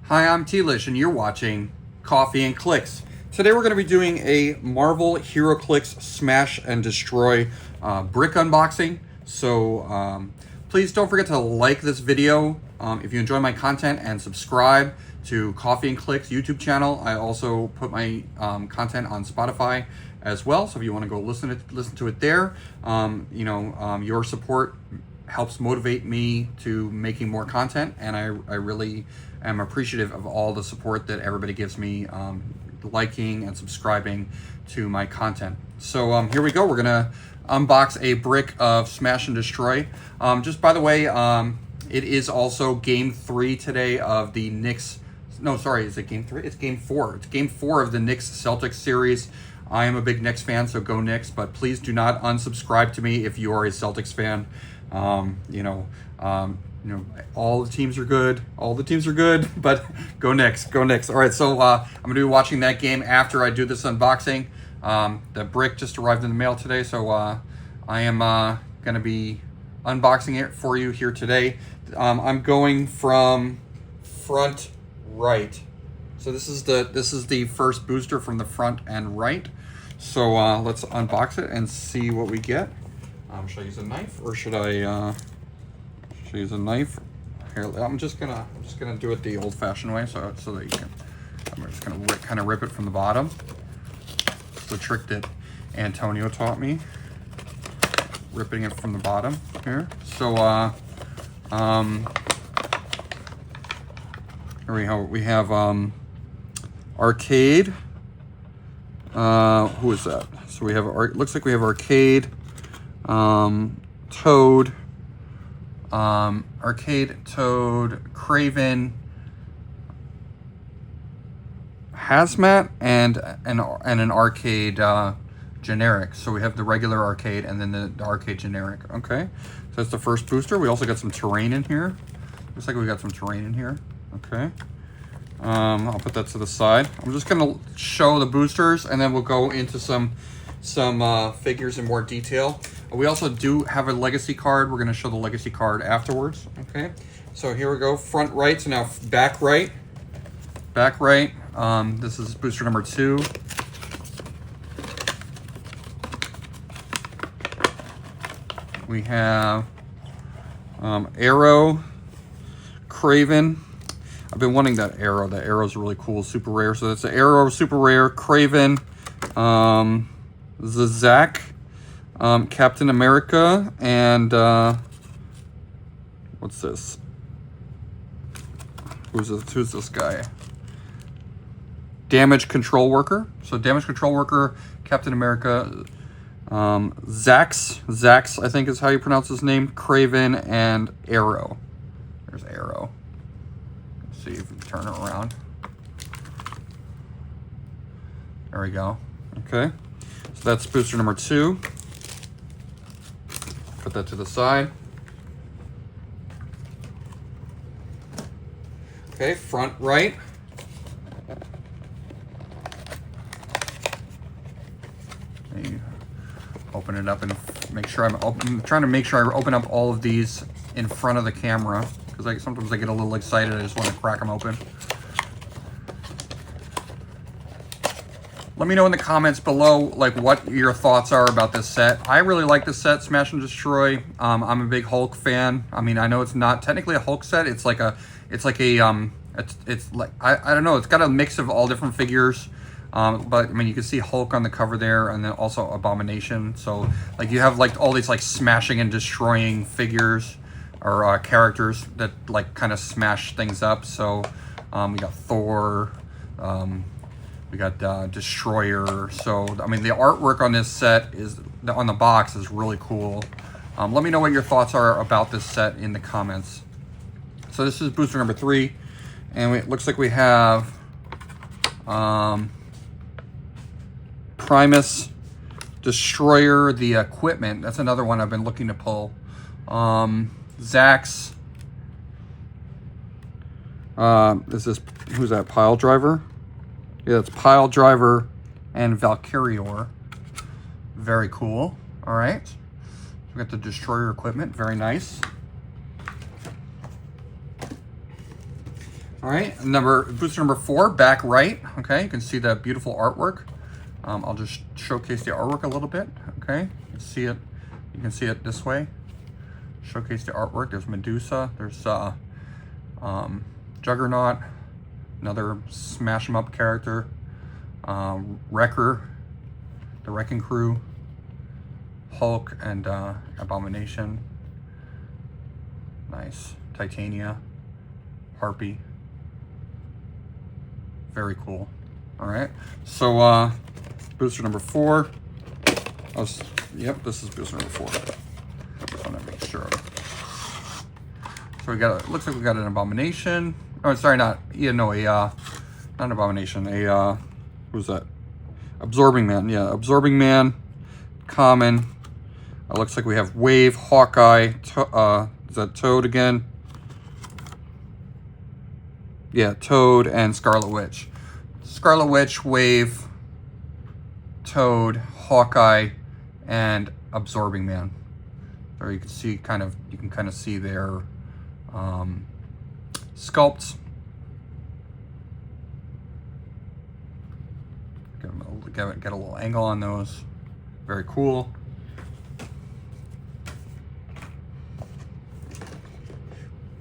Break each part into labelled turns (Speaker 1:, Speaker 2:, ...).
Speaker 1: Hi, I'm Tealish, and you're watching Coffee and Clix. Today we're going to be doing a Marvel Heroclix Smash and Destroy brick unboxing. So please don't forget to like this video if you enjoy my content, and subscribe to Coffee and Clix YouTube channel. I also put my content on Spotify as well, so if you want to go listen to it there, your support helps motivate me to making more content, and I really am appreciative of all the support that everybody gives me, liking and subscribing to my content. So here we go. We're gonna unbox a brick of Smash and Destroy. Just by the way, it is also game 3 today of the Knicks. No, sorry, is it game 3? It's game 4. It's game 4 of the Knicks Celtics series. I am a big Knicks fan, so go Knicks, but please do not unsubscribe to me if you are a Celtics fan. All the teams are good. All the teams are good, but go Knicks, go Knicks. All right, so I'm gonna be watching that game after I do this unboxing. The brick just arrived in the mail today, so I am gonna be unboxing it for you here today. I'm going from front right. So this is the first booster from the front and right. So let's unbox it and see what we get. Should I use a knife, or should I use a knife? Here, I'm just gonna do it the old-fashioned way, so that you can. I'm just gonna kind of rip it from the bottom. It's the trick that Antonio taught me, ripping it from the bottom here. So here we have Arcade. Who is that? So we have looks like we have Arcade, Toad, Arcade, Toad, Craven, Hazmat, and an Arcade generic. So we have the regular Arcade and then the Arcade generic. Okay, so that's the first booster. We also got some terrain in here. Looks like we got some terrain in here. Okay. I'll put that to the side. I'm just gonna show the boosters, and then we'll go into some figures in more detail. We also do have a legacy card. We're gonna show the legacy card afterwards. Okay, so here we go. Front right. So now back right. Back right. This is booster number 2. We have Arrow, Craven. I've been wanting that Arrow. That Arrow's really cool, super rare. So that's the Arrow, super rare. Craven, Zazak, Captain America, and what's this? Who's this guy? Damage Control Worker. So Damage Control Worker, Captain America, Zax, I think is how you pronounce his name. Craven and Arrow. There's Arrow. See if we can turn it around. There we go. Okay, so that's booster number 2. Put that to the side. Okay, front right. Open it up and make sure I'm trying to make sure I open up all of these in front of the camera, because sometimes I get a little excited. I just want to crack them open. Let me know in the comments below, like, what your thoughts are about this set. I really like this set, Smash and Destroy. I'm a big Hulk fan. I mean, I know it's not technically a Hulk set. It's like I don't know. It's got a mix of all different figures. But I mean, you can see Hulk on the cover there, and then also Abomination. So like you have like all these like smashing and destroying figures, or characters that like kind of smash things up. So we got Thor, we got Destroyer. So I mean, the artwork on this set on the box is really cool. Let me know what your thoughts are about this set in the comments. So this is booster number 3, and it looks like we have Primus, Destroyer, the equipment. That's another one I've been looking to pull. Zax. Who's that? Pile Driver? Yeah, it's Pile Driver and Valkyrior. Very cool. All right. We got the Destroyer equipment. Very nice. All right, booster number 4, back right. Okay, you can see that beautiful artwork. I'll just showcase the artwork a little bit. Okay, you can see it. You can see it this way. Showcase the artwork. There's Medusa. There's Juggernaut, another smash 'em up character. Wrecker, the Wrecking Crew, Hulk, and Abomination. Nice. Titania, Harpy. Very cool. All right. So booster number 4. Yep, this is booster number 4. Just want to make sure. So we got. Looks like we got an Abomination. Oh, sorry, not. Yeah, no, not an Abomination. Who's that? Absorbing Man. Yeah, Absorbing Man. Common. Looks like we have Wave, Hawkeye. Is that Toad again? Yeah, Toad and Scarlet Witch. Scarlet Witch, Wave, Toad, Hawkeye, and Absorbing Man. There you can see kind of see their sculpts. Get a little angle on those. Very cool.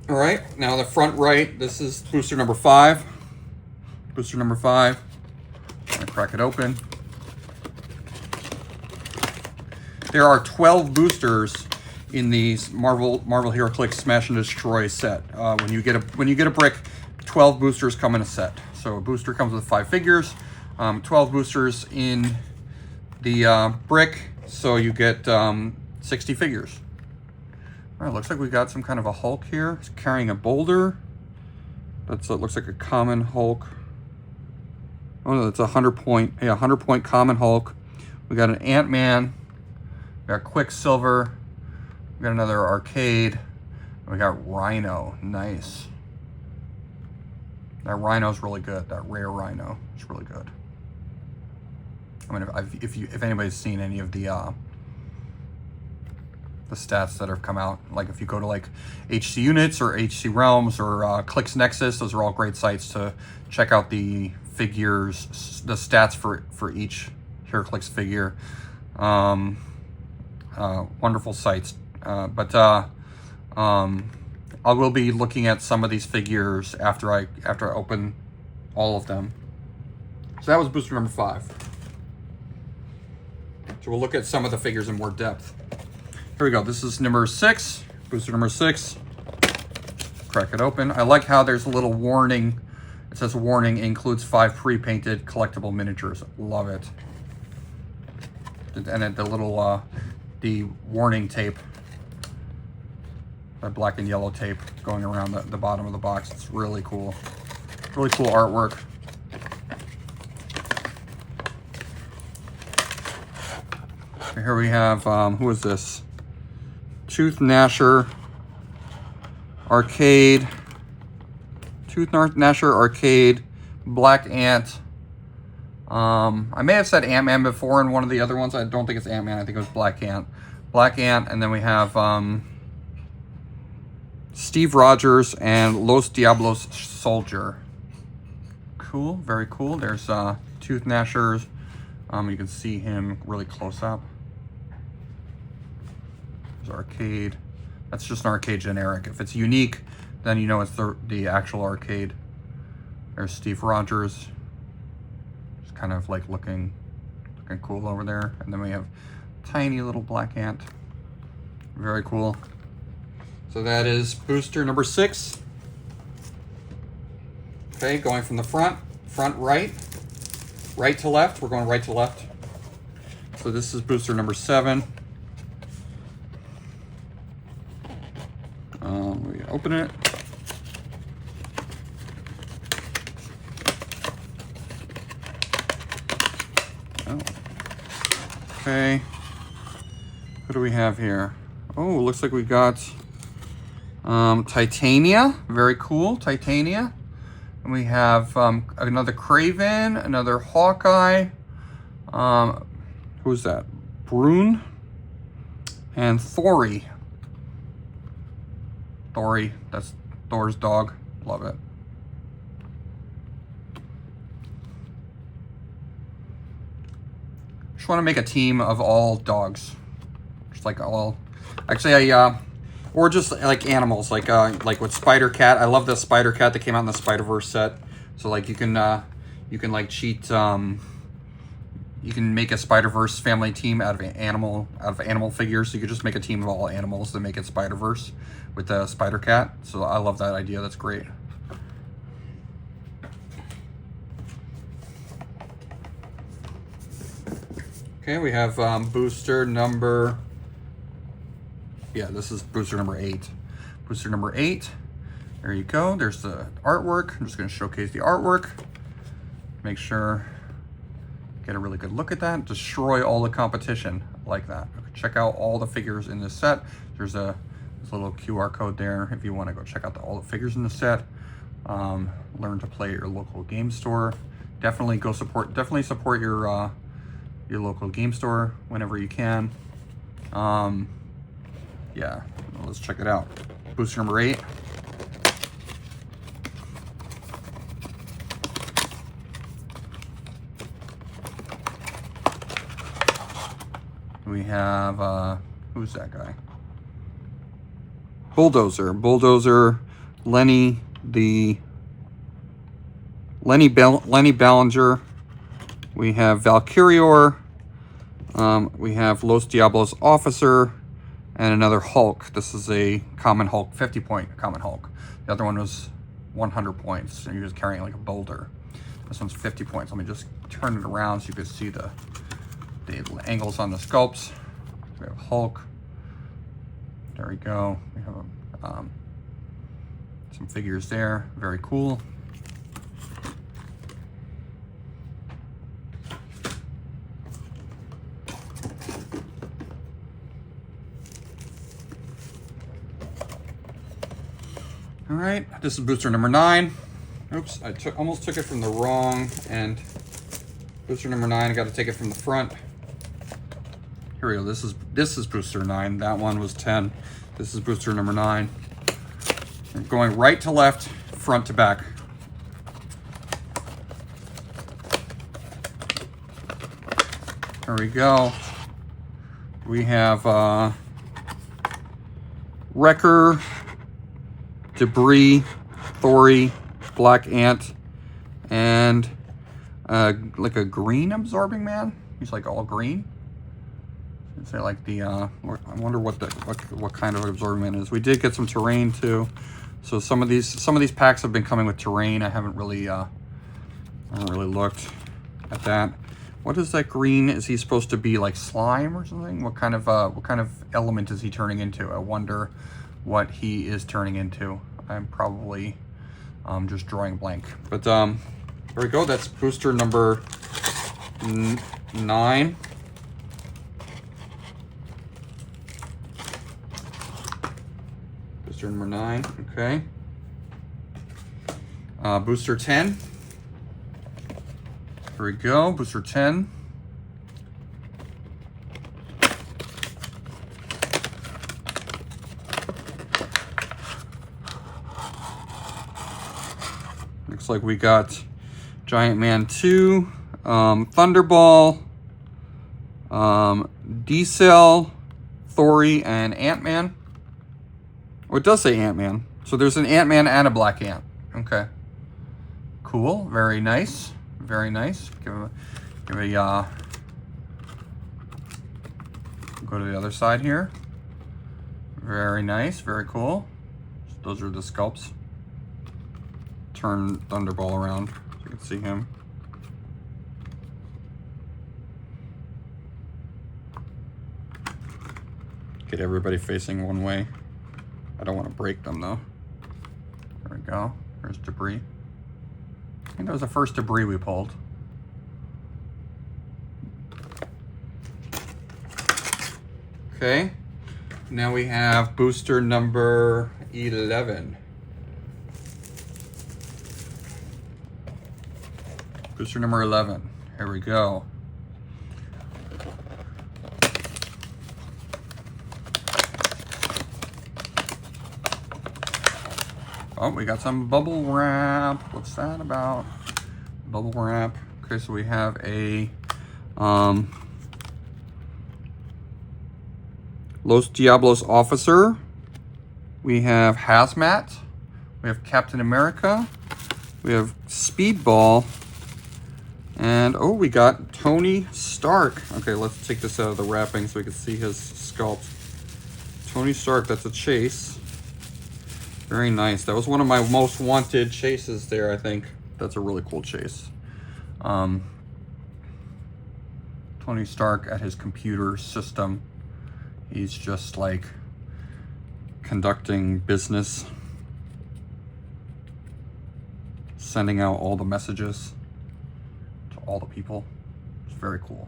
Speaker 1: All right, now the front right, this is booster number 5. Booster number 5. I'm gonna crack it open. There are 12 boosters in these Marvel Heroclix Smash and Destroy set. When you get a brick, 12 boosters come in a set. So a booster comes with 5 figures. 12 boosters in the brick, so you get 60 figures. All right, looks like we got some kind of a Hulk here. He's carrying a boulder. It looks like a common Hulk. Oh no, that's a 100 point. Yeah, 100 point common Hulk. We got an Ant-Man. We got Quicksilver. We got another Arcade. And we got Rhino. Nice. That Rhino's really good. That rare Rhino is really good. I mean, if anybody's seen any of the stats that have come out, like if you go to like HC Units or HC Realms or Clix Nexus, those are all great sites to check out the figures, the stats for each Heroclix figure. Wonderful sites. But I will be looking at some of these figures after I open all of them. So that was booster number 5. So we'll look at some of the figures in more depth. Here we go. This is number 6, booster number 6. Crack it open. I like how there's a little warning. It says warning includes 5 pre-painted collectible miniatures. Love it. And then the little the warning tape, that black and yellow tape going around the bottom of the box. It's really cool. Really cool artwork. Here we have, who is this? Tooth Gnasher, Arcade, Tooth Gnasher, Arcade, Black Ant. I may have said Ant-Man before in one of the other ones. I don't think it's Ant-Man. I think it was Black Ant. Black Ant, and then we have Steve Rogers and Los Diablos Soldier. Cool, very cool. There's Tooth Gnashers. You can see him really close up. Arcade. That's just an Arcade generic. If it's unique, then you know it's the actual Arcade. There's Steve Rogers. Just kind of like looking cool over there. And then we have tiny little Black Ant. Very cool. So that is booster number 6. Okay, going from the front right to left. We're going right to left. So this is booster number 7. We open it. Oh. Okay. What do we have here? Oh, looks like we got Titania. Very cool, Titania. And we have another Craven, another Hawkeye. Who's that? Bruno and Thori. Thori, that's Thor's dog. Love it. just want to make a team of all dogs. Just like all, actually or just like animals, like with Spider Cat. I love the Spider Cat that came out in the Spider-Verse set. So like you can like cheat, you can make a Spider-Verse family team out of animal figures. So you could just make a team of all animals to make it Spider-Verse with the Spider Cat. So I love that idea. That's great. Okay, we have booster number. Yeah, this is booster number 8. Booster number 8. There you go. There's the artwork. I'm just going to showcase the artwork. Make sure, get a really good look at that. Destroy all the competition like that. Check out all the figures in this set. There's a little QR code there if you want to go check out all the figures in the set. Learn to play at your local game store. Definitely support your local game store whenever you can. Yeah, well, let's check it out. Booster number 8. We have, who's that guy? Bulldozer, Lenny Ballinger. We have Valkyrior. We have Los Diablos Officer, and another Hulk. This is a common Hulk, 50-point common Hulk. The other one was 100 points, and he was carrying like a boulder. This one's 50 points. Let me just turn it around so you can see the angles on the sculpts. We have Hulk. There we go. We have some figures there. Very cool. All right, this is booster number 9. Oops, I almost took it from the wrong end. Booster number 9, I got to take it from the front. Here we go. This is booster 9. That one was 10. This is booster number 9. I'm going right to left, front to back. There we go. We have Wrecker, Debris, Thori, Black Ant, and like a green absorbing man. He's like all green. I'd say like the I wonder what kind of absorbing man is. We did get some terrain too. So some of these packs have been coming with terrain. I haven't really looked at that. What is that green? Is he supposed to be like slime or something? What kind of element is he turning into? I wonder what he is turning into. I'm probably just drawing a blank. But there we go. That's booster number 9. Booster number 9. Okay. Booster 10. Here we go. Booster 10. Looks like we got Giant Man 2, Thunderball, D-Cell, Thori, and Ant-Man. Oh, it does say Ant-Man. So there's an Ant-Man and a Black Ant. Okay. Cool. Very nice. Very nice. Go to the other side here. Very nice. Very cool. Those are the sculpts. Turn Thunderball around so you can see him. Get everybody facing one way. I don't want to break them though. There we go. There's Debris. I think that was the first Debris we pulled. Okay. Now we have booster number 11. Booster number 11. Here we go. Oh, we got some bubble wrap. What's that about? Bubble wrap. Okay, so we have a Los Diablos Officer. We have Hazmat. We have Captain America. We have Speedball. And, oh, we got Tony Stark. Okay, let's take this out of the wrapping so we can see his sculpt. Tony Stark, that's a chase. Very nice. That was one of my most wanted chases there, I think. That's a really cool chase. Tony Stark at his computer system. He's just like conducting business, sending out all the messages to all the people. It's very cool.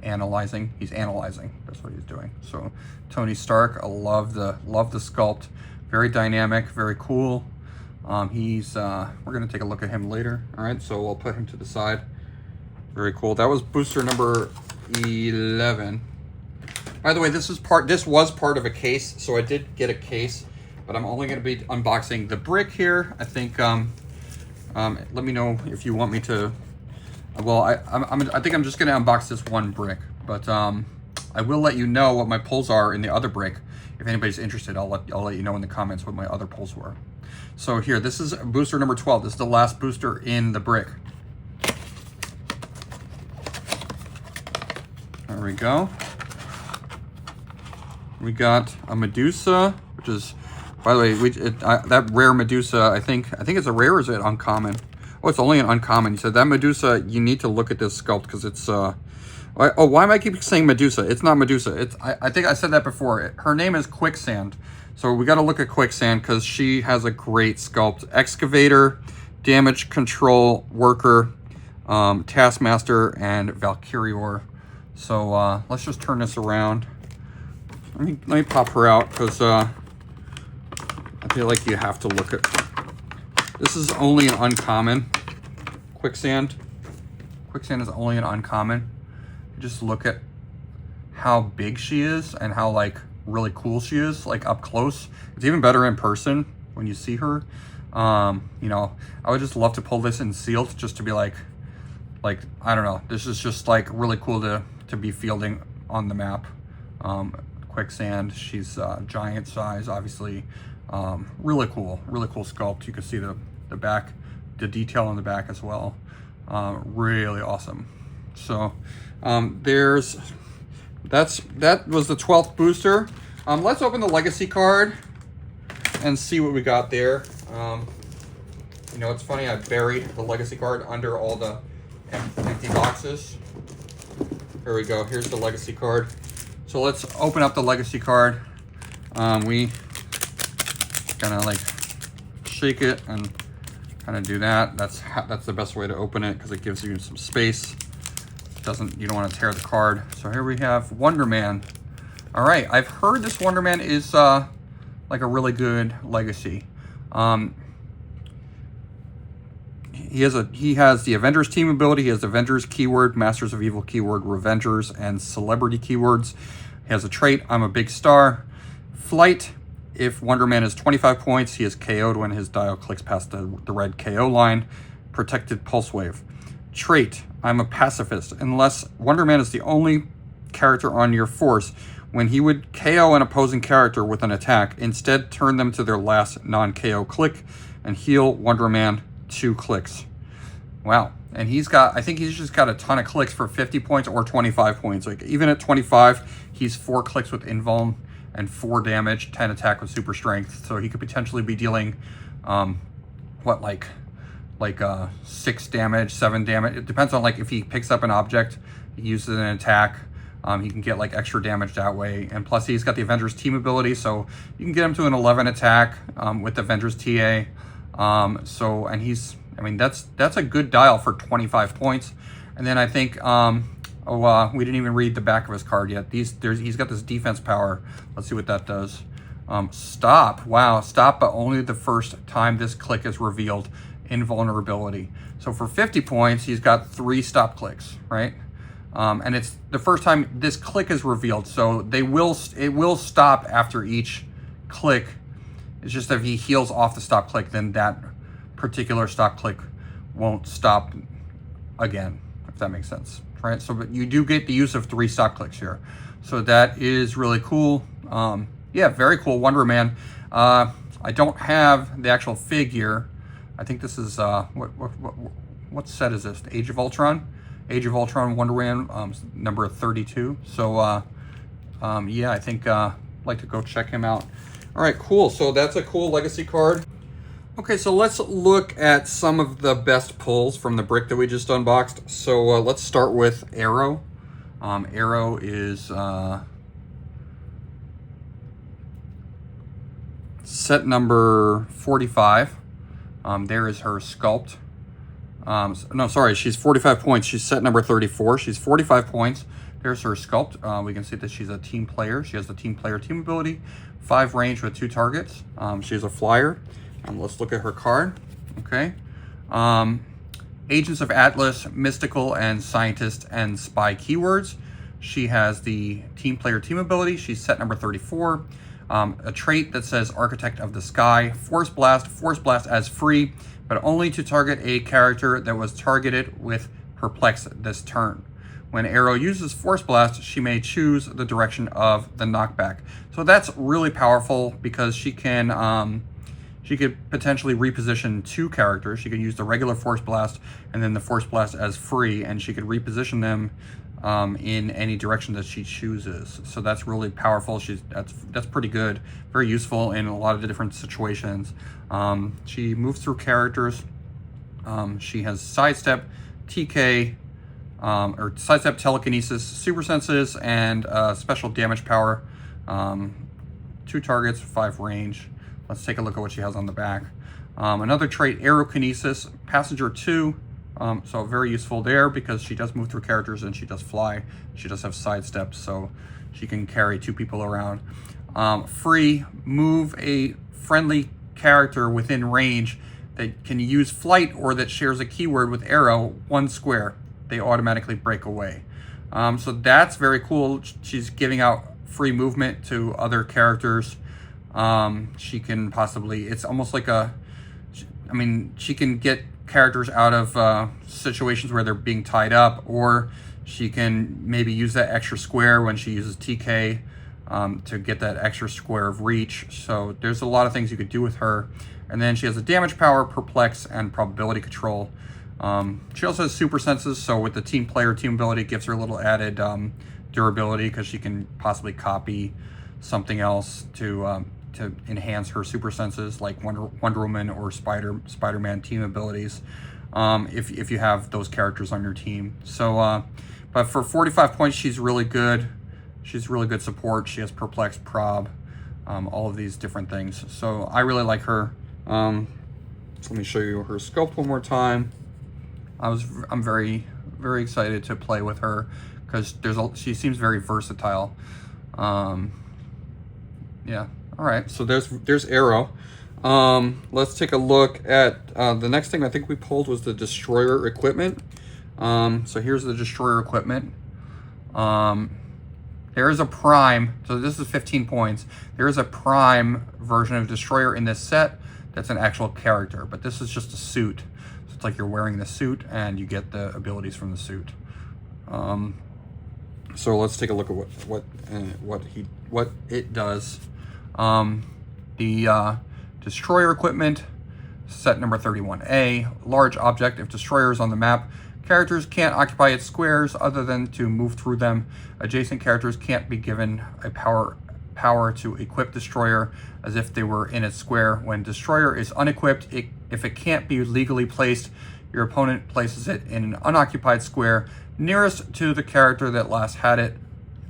Speaker 1: Analyzing. He's analyzing. That's what he's doing. So Tony Stark, I love the sculpt. Very dynamic, very cool. We're gonna take a look at him later. All right, so we'll put him to the side. Very cool. That was booster number 11. By the way, this was part of a case, so I did get a case, but I'm only going to be unboxing the brick here. I think. Let me know if you want me to. Well, I think I'm just going to unbox this one brick, but I will let you know what my pulls are in the other brick. If anybody's interested, I'll let you know in the comments what my other pulls were. So here, this is booster number 12. This is the last booster in the brick. There we go. We got a Medusa, which is, by the way, that rare Medusa, I think it's a rare, or is it uncommon? Oh, it's only an uncommon. He said that Medusa, you need to look at this sculpt because it's, oh, why am I keep saying Medusa? It's not Medusa. I think I said that before. Her name is Quicksand. So we got to look at Quicksand because she has a great sculpt. Excavator, Damage Control Worker, Taskmaster, and Valkyrior. So let's just turn this around. Let me pop her out because I feel like you have to look at. This is only an uncommon. Quicksand. Quicksand is only an uncommon. Just look at how big she is and how like really cool she is, like up close. It's even better in person when you see her. You know, I would just love to pull this in sealed just to be like I don't know. This is just like really cool to be fielding on the map. Quicksand, she's giant size, obviously. Really cool sculpt. You can see the back, the detail on the back as well. Really awesome. So that was the 12th booster. Let's open the legacy card and see what we got there. You know, it's funny, I buried the legacy card under all the empty boxes. Here we go. Here's the legacy card. So let's open up the legacy card. We kind of like shake it and kind of do that. That's the best way to open it because it gives you some space. You don't want to tear the card. So here we have Wonder Man. All right, I've heard this Wonder Man is like a really good legacy. He has the Avengers team ability. He has Avengers keyword, Masters of Evil keyword, Revengers, and Celebrity keywords. He has a trait, I'm a big star. Flight, if Wonder Man is 25 points, he is KO'd when his dial clicks past the red KO line. Protected pulse wave. Trait, I'm a pacifist. Unless Wonder Man is the only character on your force, when he would KO an opposing character with an attack, instead turn them to their last non-KO click and heal Wonder Man 2 clicks. Wow. And I think he's just got a ton of clicks for 50 points or 25 points. Like even at 25, he's 4 clicks with invuln and 4 damage, 10 attack with super strength. So he could potentially be dealing, like 6 damage, 7 damage. It depends on like if he picks up an object, he uses an attack. He can get like extra damage that way. And plus he's got the Avengers team ability. So you can get him to an 11 attack with Avengers TA. And he's, I mean, that's a good dial for 25 points. And then I think, we didn't even read the back of his card yet. He's got this defense power. Let's see what that does. Stop. Wow. Stop, but only the first time this click is revealed. Invulnerability. So for 50 points, he's got 3 stop clicks, right? And it's the first time this click is revealed. So it will stop after each click. It's just that if he heals off the stop click, then that particular stop click won't stop again, if that makes sense, right? So but you do get the use of 3 stop clicks here. So that is really cool. Yeah, very cool Wonder Man. I don't have the actual figure. I think this is what set is this? Age of Ultron. Age of Ultron Wonder Man, number 32. So yeah, I think I'd like to go check him out. All right, cool. So that's a cool legacy card. Okay, so let's look at some of the best pulls from the brick that we just unboxed. So let's start with Arrow. Arrow is set number 45. There is her sculpt. No, sorry, she's 45 points. She's set number 34. She's 45 points. There's her sculpt. We can see that she's a team player. She has the team player team ability, 5 range with 2 targets. She's a flyer. Let's look at her card. Okay. Agents of Atlas, mystical and scientist and spy keywords. She has the team player team ability. She's set number 34. A trait that says Architect of the Sky. Force Blast as free, but only to target a character that was targeted with Perplex this turn. When Arrow uses Force Blast, she may choose the direction of the knockback. So that's really powerful because she can she could potentially reposition 2 characters. She could use the regular Force Blast and then the Force Blast as free, and she could reposition them in any direction that she chooses. So that's really powerful. That's pretty good, very useful in a lot of the different situations. She moves through characters. She has sidestep, TK, or sidestep, telekinesis, super senses, and special damage power. 2 targets, 5 range. Let's take a look at what she has on the back. Another trait, Aerokinesis, Passenger 2. So very useful there because she does move through characters and she does fly. She does have sidesteps, so she can carry 2 people around. Free, move a friendly character within range that can use flight or that shares a keyword with Arrow 1 square. They automatically break away. So that's very cool. She's giving out free movement to other characters. She can possibly, it's almost like she can get characters out of situations where they're being tied up, or she can maybe use that extra square when she uses TK to get that extra square of reach. So there's a lot of things you could do with her. And then she has a damage power, perplex, and probability control. She also has super senses, so with the team player team ability, it gives her a little added durability because she can possibly copy something else to enhance her super senses, like Wonder Woman or Spider-Man team abilities, if you have those characters on your team. So, but for 45 points, she's really good. She's really good support. She has perplex, prob, all of these different things. So I really like her. Let me show you her sculpt one more time. I'm very, very excited to play with her because she seems very versatile. Yeah. All right. So there's Arrow. Let's take a look at the next thing I think we pulled was the Destroyer equipment. So here's the Destroyer equipment. There is a Prime. So this is 15 points. There is a Prime version of Destroyer in this set that's an actual character, but this is just a suit. So it's like you're wearing the suit and you get the abilities from the suit. So let's take a look at what it does. The Destroyer equipment, set number 31A, large object. If Destroyer is on the map, characters can't occupy its squares other than to move through them. Adjacent characters can't be given a power to equip Destroyer as if they were in its square. When Destroyer is unequipped, if it can't be legally placed, your opponent places it in an unoccupied square nearest to the character that last had it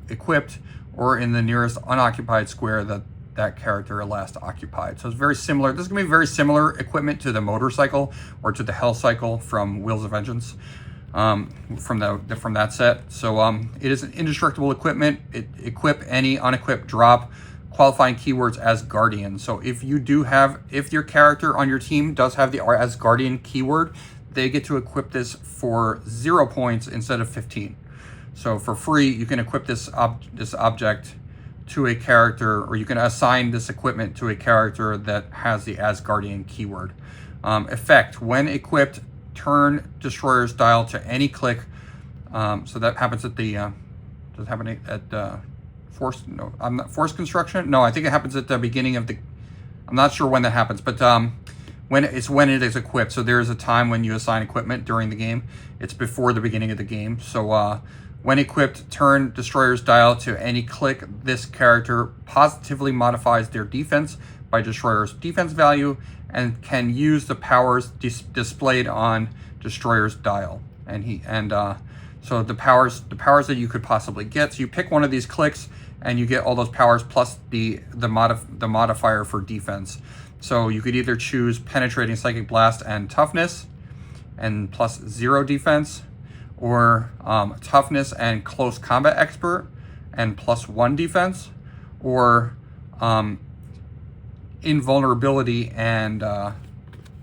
Speaker 1: equipped, or in the nearest unoccupied square that character last occupied. So it's very similar. This is going to be very similar equipment to the motorcycle or to the Hell Cycle from Wheels of Vengeance, from that set. So it is an indestructible equipment. It equip any unequipped drop, qualifying keywords as Guardian. So if your character on your team does have the as Guardian keyword, they get to equip this for 0 points instead of 15. So for free, you can equip this object to a character, or you can assign this equipment to a character that has the Asgardian keyword. Effect, when equipped, turn Destroyer's dial to any click. So that happens at the forced construction. No, I think it happens at the beginning of the. I'm not sure when that happens, but when it is equipped. So there is a time when you assign equipment during the game. It's before the beginning of the game. So when equipped, turn destroyer's dial to any click. This character positively modifies their defense by destroyer's defense value and can use the powers displayed on destroyer's dial. So the powers that you could possibly get. So you pick one of these clicks and you get all those powers plus the modifier for defense. So you could either choose penetrating psychic blast and toughness and plus 0 defense, or toughness and close combat expert and plus 1 defense, or invulnerability and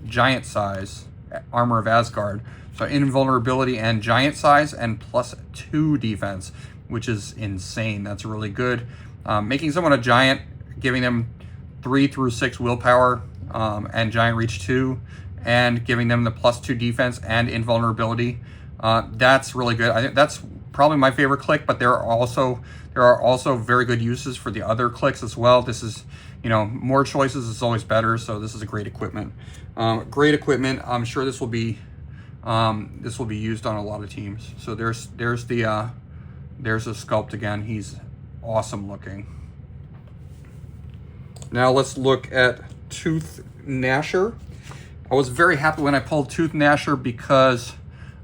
Speaker 1: giant size, armor of Asgard. So invulnerability and giant size and plus 2 defense, which is insane. That's really good. Making someone a giant, giving them 3 through 6 willpower and giant reach 2, and giving them the plus 2 defense and invulnerability. That's really good. I think that's probably my favorite click, but there are also very good uses for the other clicks as well. This is, more choices is always better. So this is a great equipment. Great equipment. I'm sure this will be used on a lot of teams. So there's a sculpt again. He's awesome looking. Now let's look at Tooth Gnasher. I was very happy when I pulled Tooth Gnasher because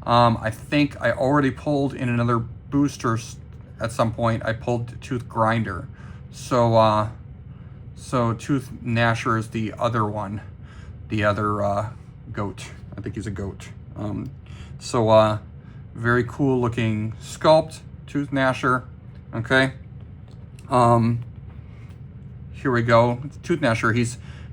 Speaker 1: I think I already pulled in another booster at some point. I pulled Tooth Grinder. So Tooth Gnasher is the other one, the other goat. I think he's a goat. Very cool looking sculpt, Tooth Gnasher. Okay. Here we go. Tooth Gnasher.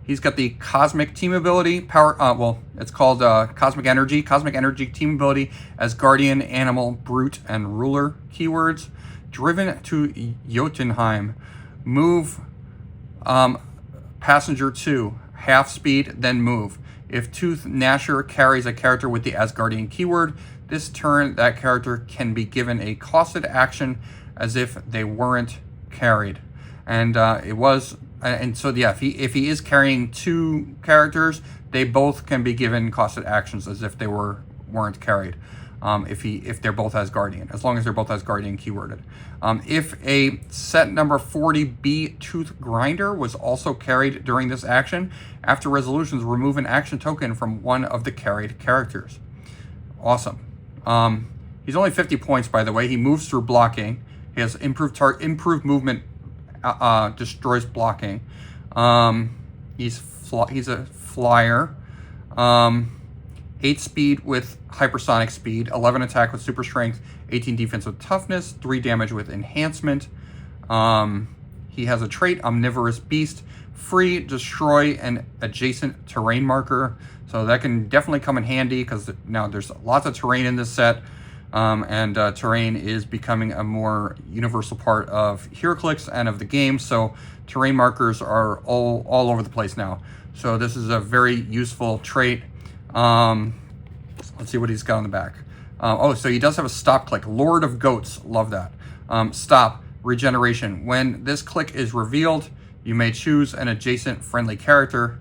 Speaker 1: He's got the Cosmic Team ability power. It's called Cosmic Energy. Cosmic Energy Team ability as Guardian, Animal, Brute, and Ruler keywords. Driven to Jotunheim. Move Passenger 2. Half speed, then move. If Tooth Gnasher carries a character with the Asgardian keyword, this turn that character can be given a costed action as if they weren't carried. And if he is carrying 2 characters, they both can be given costed actions as if they weren't carried. If they're both Asgardian, as long as they're both Asgardian keyworded. If a set number 40B Tooth Grinder was also carried during this action, after resolutions, remove an action token from one of the carried characters. Awesome. He's only 50 points, by the way. He moves through blocking. He has improved movement, destroys blocking. He's a flyer. 8 speed with hypersonic speed, 11 attack with super strength, 18 defense with toughness, 3 damage with enhancement. He has a trait, Omnivorous Beast, free, destroy an adjacent terrain marker. So that can definitely come in handy because now there's lots of terrain in this set. And terrain is becoming a more universal part of Heroclix and of the game. So terrain markers are all over the place now. So this is a very useful trait. Let's see what he's got on the back. So he does have a stop click. Lord of Goats. Love that. Stop. Regeneration. When this click is revealed, you may choose an adjacent friendly character.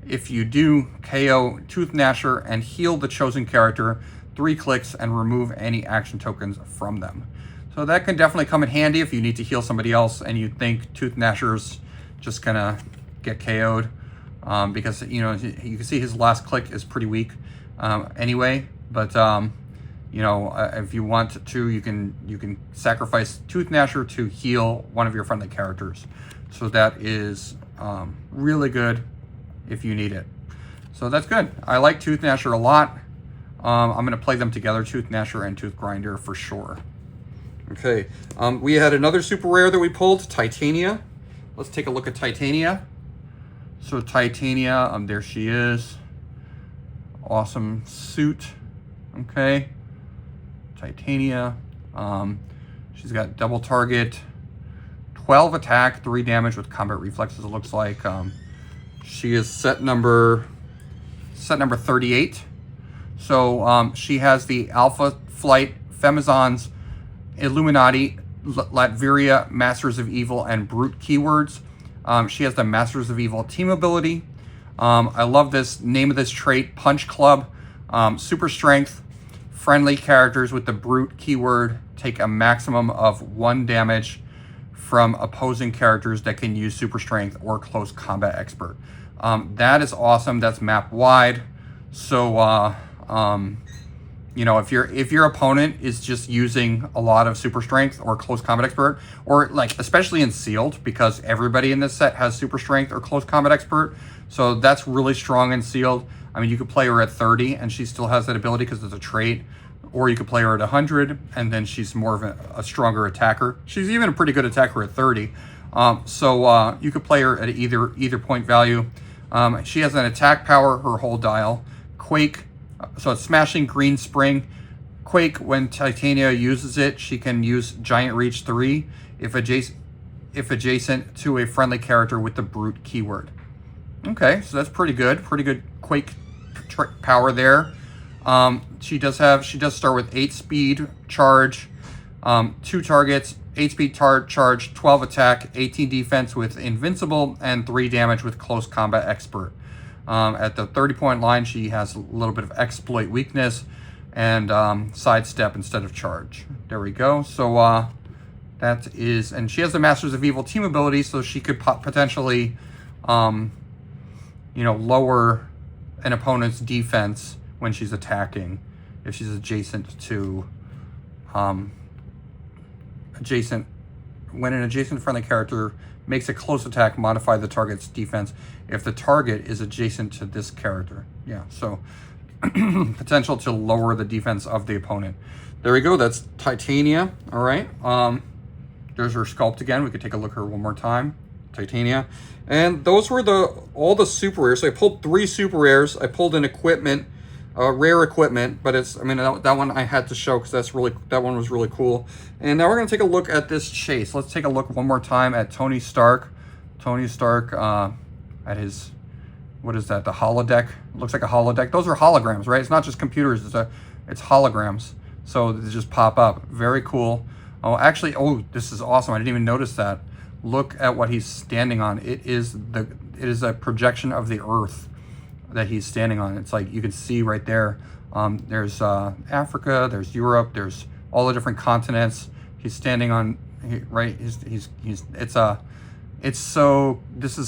Speaker 1: If you do, KO Tooth Gnasher and heal the chosen character 3 clicks and remove any action tokens from them. So that can definitely come in handy if you need to heal somebody else and you think Tooth Gnasher's just gonna get KO'd. Because you can see his last click is pretty weak anyway. But if you want to, you can sacrifice Tooth Gnasher to heal one of your friendly characters. So that is really good if you need it. So that's good. I like Tooth Gnasher a lot. I'm going to play them together, Tooth Gnasher and Tooth Grinder for sure. Okay, we had another super rare that we pulled, Titania. Let's take a look at Titania. So Titania, there she is. Awesome suit. Okay. Titania. She's got double target, 12 attack, 3 damage with combat reflexes, it looks like. She is set number 38. So she has the Alpha Flight Femizon's Illuminati Latveria, Masters of Evil, and Brute keywords. She has the Masters of Evil team ability. I love this name of this trait, Punch Club. Super strength. Friendly characters with the Brute keyword take a maximum of 1 damage from opposing characters that can use super strength or close combat expert. That is awesome. That's map wide. So, you know, if your opponent is just using a lot of super strength or close combat expert, or like especially in sealed, because everybody in this set has super strength or close combat expert, so that's really strong in sealed. I mean, you could play her at 30 and she still has that ability because it's a trait, or you could play her at 100 and then she's more of a stronger attacker. She's even a pretty good attacker at 30. So you could play her at either point value. She has an attack power, her whole dial. Quake, so it's smashing, green spring. Quake, when Titania uses it, she can use Giant Reach 3 if adjacent to a friendly character with the Brute keyword. Okay, so that's pretty good. Pretty good Quake power there. She does start with 8 speed charge, 2 targets, 8 speed charge, 12 attack, 18 defense with invincible, and 3 damage with close combat expert. At the 30-point line, she has a little bit of exploit weakness and sidestep instead of charge. There we go. So that is, and she has the Masters of Evil team ability, so she could potentially, you know, lower an opponent's defense when she's attacking, if she's adjacent to, when an adjacent friendly character makes a close attack, modify the target's defense if the target is adjacent to this character. Yeah, so potential to lower the defense of the opponent. There we go, that's Titania, all right. There's her sculpt again. We could take a look at her one more time. Titania. And those were all the super rares. So I pulled 3 super rares. I pulled an equipment, rare equipment, but it's, I mean, that one I had to show because that one was really cool. And now we're going to take a look at this chase. Let's take a look one more time at Tony Stark. Tony Stark at his, what is that, the holodeck? It looks like a holodeck. Those are holograms, right? It's not just computers, it's holograms. So they just pop up. Very cool. Oh, actually, oh, this is awesome. I didn't even notice that. Look at what he's standing on. It is a projection of the Earth that he's standing on. It's like you can see right there. There's Africa, there's Europe, there's all the different continents. He's standing on, right? This is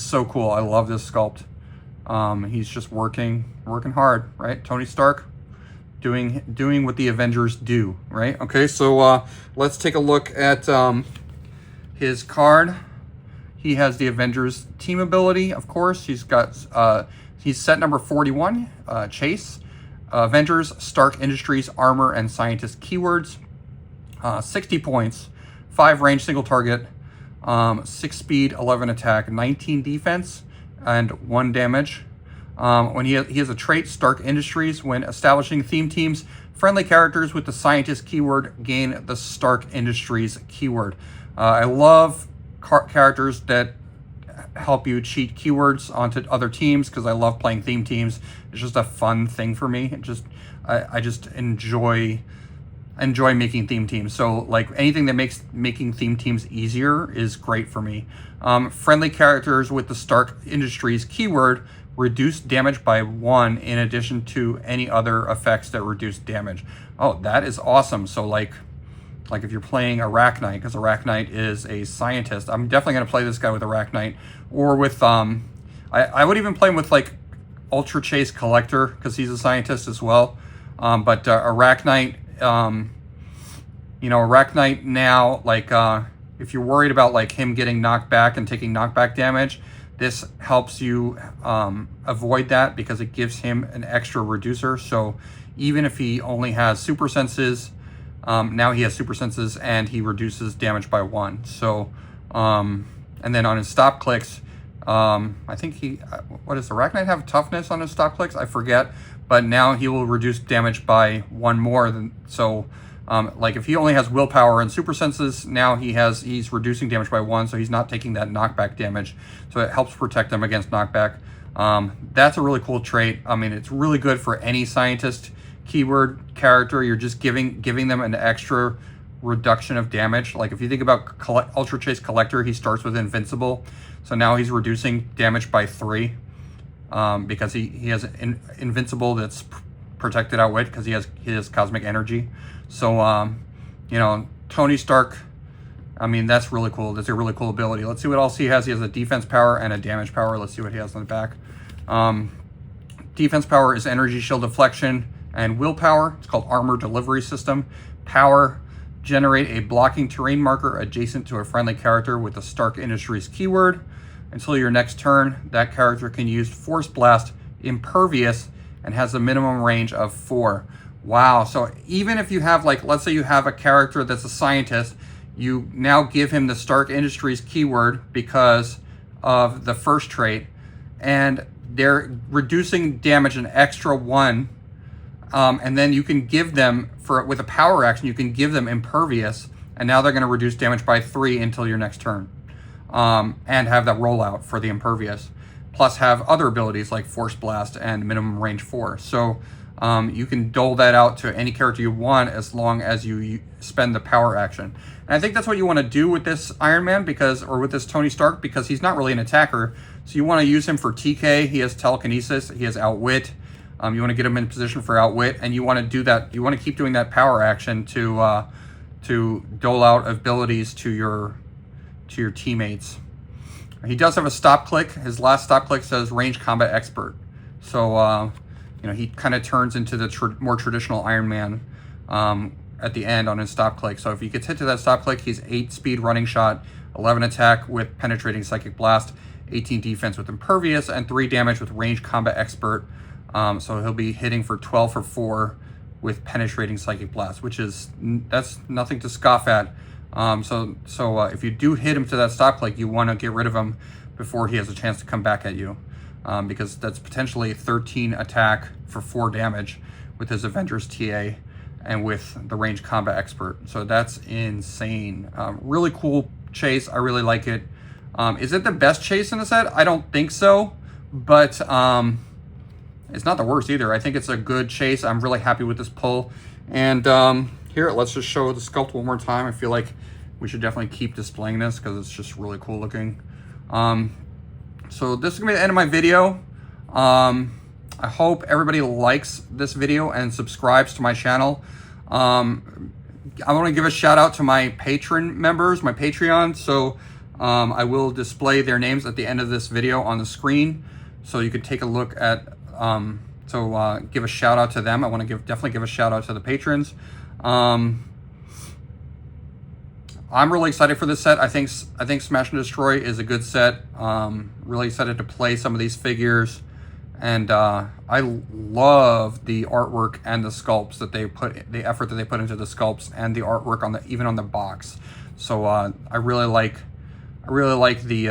Speaker 1: so cool. I love this sculpt. He's just working hard, right? Tony Stark doing what the Avengers do, right? Okay, so let's take a look at his card. He has the Avengers team ability, of course. He's got he's set number 41, Chase. Avengers, Stark Industries, Armor, and Scientist keywords. 60 points, 5 range, single target, 6 speed, 11 attack, 19 defense, and 1 damage. When he has a trait, Stark Industries. When establishing theme teams, friendly characters with the Scientist keyword gain the Stark Industries keyword. I love characters that help you cheat keywords onto other teams because I love playing theme teams. It's just a fun thing for me. I just enjoy making theme teams. So like anything that makes making theme teams easier is great for me. Friendly characters with the Stark Industries keyword reduce damage by 1 in addition to any other effects that reduce damage. Oh, that is awesome. So like if you're playing Arachnite, because Arachnite is a scientist, I'm definitely going to play this guy with Arachnite, or with I would even play him with like Ultra Chase Collector because he's a scientist as well. But Arachnite, you know, Arachnite now, like if you're worried about like him getting knocked back and taking knockback damage, this helps you avoid that because it gives him an extra reducer. So even if he only has super senses, now he has super senses and he reduces damage by 1. So, and then on his stop clicks, I think what does Arachnite have toughness on his stop clicks? I forget, but now he will reduce damage by 1 more than, so, like if he only has willpower and super senses, now he's reducing damage by 1, so he's not taking that knockback damage. So it helps protect him against knockback. That's a really cool trait. I mean, it's really good for any scientist keyword character. You're just giving them an extra reduction of damage. Like if you think about Ultra Chase Collector, he starts with Invincible. So now he's reducing damage by 3 because he has Invincible that's protected outwit because he has Cosmic Energy. So, you know, Tony Stark, I mean, that's really cool. That's a really cool ability. Let's see what else he has. He has a defense power and a damage power. Let's see what he has on the back. Defense power is energy shield deflection and willpower. It's called Armor Delivery System. Power, generate a blocking terrain marker adjacent to a friendly character with the Stark Industries keyword. Until your next turn, that character can use Force Blast, Impervious, and has a minimum range of 4. Wow, so even if you have, like, let's say you have a character that's a scientist, you now give him the Stark Industries keyword because of the first trait, and they're reducing damage an extra 1, and then you can give them, with a power action, you can give them Impervious, and now they're going to reduce damage by 3 until your next turn, and have that rollout for the Impervious, plus have other abilities like Force Blast and minimum range 4. So you can dole that out to any character you want as long as you spend the power action. And I think that's what you want to do with this Iron Man, or with this Tony Stark, because he's not really an attacker. So you want to use him for TK. He has telekinesis. He has outwit. You want to get him in position for outwit, and you want to do that. You want to keep doing that power action to dole out abilities to your teammates. He does have a stop click. His last stop click says range combat expert. So you know, he kind of turns into the more traditional Iron Man at the end on his stop click. So if he gets hit to that stop click, he's 8 speed running shot, 11 attack with penetrating psychic blast, 18 defense with impervious, and 3 damage with range combat expert. So he'll be hitting for 12 for 4 with penetrating psychic blast, that's nothing to scoff at. So if you do hit him to that stop click, you want to get rid of him before he has a chance to come back at you, because that's potentially 13 attack for 4 damage with his Avengers TA and with the range combat expert. So that's insane. Really cool chase. I really like it. Is it the best chase in the set? I don't think so, but it's not the worst either. I think it's a good chase. I'm really happy with this pull. And here, let's just show the sculpt one more time. I feel like we should definitely keep displaying this because it's just really cool looking. So this is gonna be the end of my video. I hope everybody likes this video and subscribes to my channel. I want to give a shout out to my patron members, my Patreon. So I will display their names at the end of this video on the screen, so you could take a look at. Give a shout out to them. I want to definitely give a shout out to the patrons. I'm really excited for this set. I think Smash and Destroy is a good set. Really excited to play some of these figures, and I love the artwork and the sculpts that they put, the effort that they put into the sculpts and the artwork on even on the box. So I really like the.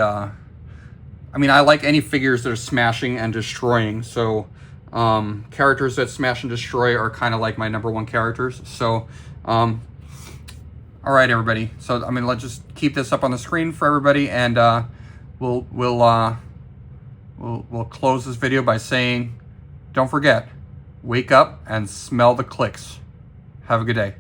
Speaker 1: I mean, I like any figures that are smashing and destroying. So characters that smash and destroy are kind of like my #1 characters. So all right, everybody. So I mean, let's just keep this up on the screen for everybody, and we'll close this video by saying, don't forget, wake up and smell the Clix. Have a good day.